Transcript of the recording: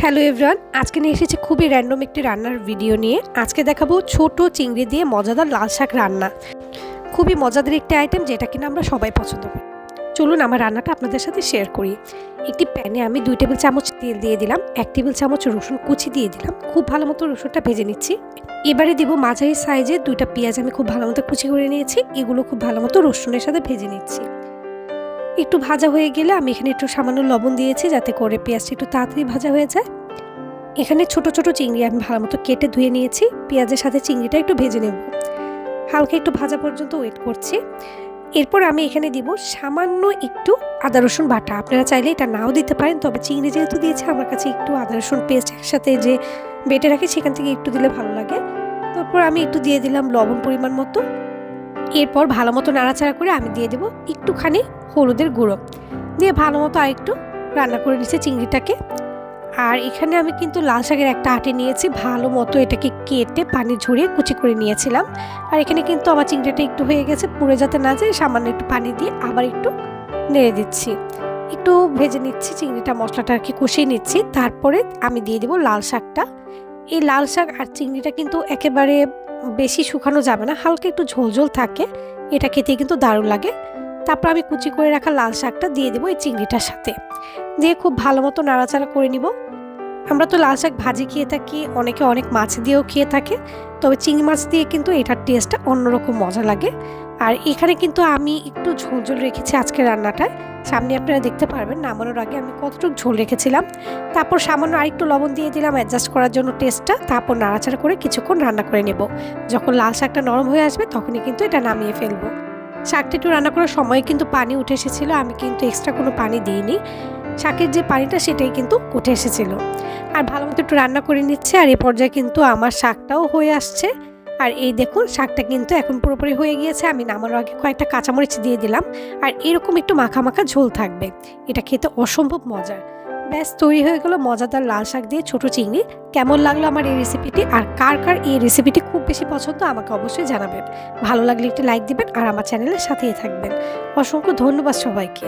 Hello everyone, আজকে নিয়ে এসেছি খুবই র্যান্ডম একটি রান্নার ভিডিও নিয়ে। আজকে দেখাবো ছোট চিংড়ি দিয়ে মজাদার লাল শাক রান্না। খুবই মজাদার একটি আইটেম, যেটা কিনা আমরা সবাই পছন্দ করি। চলুন আমার রান্নাটা আপনাদের সাথে শেয়ার করি। একটি প্যানে আমি 2 টেবিল চামচ তেল দিয়ে দিলাম, 1 টেবিল চামচ রসুন কুচি দিয়ে দিলাম। খুব ভালো মতো রসুনটা ভেজে নিচ্ছি। এবারে দিব মাঝারি সাইজের 2টা পেঁয়াজ, আমি খুব ভালো মতো কুচি করে নিয়েছি। এগুলো খুব ভালো মতো রসুনের সাথে ভেজে নিচ্ছি। একটু ভাজা হয়ে গেলে আমি এখানে একটু সামান্য লবণ দিয়েছি, যাতে করে পেঁয়াজটা একটু তাড়াতাড়ি ভাজা হয়ে যায়। এখানে ছোট ছোট চিংড়ি আমি ভালো মতো কেটে ধুয়ে নিয়েছি। পেঁয়াজের সাথে চিংড়িটা একটু ভেজে নেব, হালকা একটু ভাজা পর্যন্ত ওয়েট করছি। এরপর আমি এখানে দিব সামান্য একটু আদা রসুন বাটা। আপনারা চাইলে এটা নাও দিতে পারেন, তবে চিংড়ি যেহেতু দিয়েছে আমার কাছে একটু আদা রসুন পেস্ট একসাথে যে বেটে রাখি সেখান থেকে একটু দিলে ভালো লাগে। তারপর আমি একটু দিয়ে দিলাম লবণ পরিমাণ মতো। এরপর ভালো মতো নাড়াচাড়া করে আমি দিয়ে দেবো একটুখানি হলুদের গুঁড়ো, দিয়ে ভালো মতো আরেকটু রান্না করে নিচ্ছি চিংড়িটাকে। আর এখানে আমি কিন্তু লাল শাকের একটা আটি নিয়েছি, ভালো মতো এটাকে কেটে পানি ঝরিয়ে কুচি করে নিয়েছিলাম। আর এখানে কিন্তু আমার চিংড়িটা একটু হয়ে গেছে, পুড়ে যাতে না যায় সামান্য একটু পানি দিয়ে আবার একটু নেড়ে দিচ্ছি, একটু ভেজে নিচ্ছি চিংড়িটা, মশলাটা আর কি কষিয়ে নিচ্ছি। তারপরে আমি দিয়ে দেবো লাল শাকটা। এই লাল শাক আর চিংড়িটা কিন্তু একেবারে বেশি শুকানো যাবে না, হালকা একটু ঝোলঝোল থাকে, এটা খেতে কিন্তু দারুণ লাগে। তারপর আমি কুচি করে রাখা লাল শাকটা দিয়ে দেবো এই চিংড়িটার সাথে, দিয়ে খুব ভালো মতো নাড়াচাড়া করে নিব। আমরা তো লাল শাক ভাজি খেয়ে থাকি, অনেকে অনেক মাছ দিয়েও খেয়ে থাকে, তবে চিংড়ি মাছ দিয়ে কিন্তু এটার টেস্টটা অন্যরকম মজা লাগে। আর এখানে কিন্তু আমি একটু ঝোল ঝোল রেখেছি আজকের রান্নাটায়, সামনে আপনারা দেখতে পারবেন নামানোর আগে আমি কতটুকু ঝোল রেখেছিলাম। তারপর সামান্য আরেকটু লবণ দিয়ে দিলাম অ্যাডজাস্ট করার জন্য টেস্টটা। তারপর নাড়াচাড়া করে কিছুক্ষণ রান্না করে নেব। যখন লাল শাকটা নরম হয়ে আসবে তখনই কিন্তু এটা নামিয়ে ফেলবো। শাকটা একটু রান্না করার সময় কিন্তু পানি উঠে এসেছিলো, আমি কিন্তু এক্সট্রা কোনো পানি দিইনি, শাকের যে পানিটা সেটাই কিন্তু উঠে এসেছিল। আর ভালো মতো একটু রান্না করে নিচ্ছে। আর এই পর্যায়ে কিন্তু আমার শাকটাও হয়ে আসছে। আর এই দেখুন শাকটা কিন্তু এখন পুরোপুরি হয়ে গিয়েছে। আমি নামানোর আগে কয়েকটা কাঁচামরিচ দিয়ে দিলাম। আর এরকম একটু মাখা মাখা ঝোল থাকবে, এটা খেতে অসম্ভব মজার। ব্যাস তৈরি হয়ে গেল মজাদার লাল শাক দিয়ে ছোট চিংড়ি। কেমন লাগলো আমার এই রেসিপিটি, আর কার কার এই রেসিপিটি খুব বেশি পছন্দ আমাকে অবশ্যই জানাবেন। ভালো লাগলে একটি লাইক দিবেন আর আমার চ্যানেলের সাথেই থাকবেন। অসংখ্য ধন্যবাদ সবাইকে।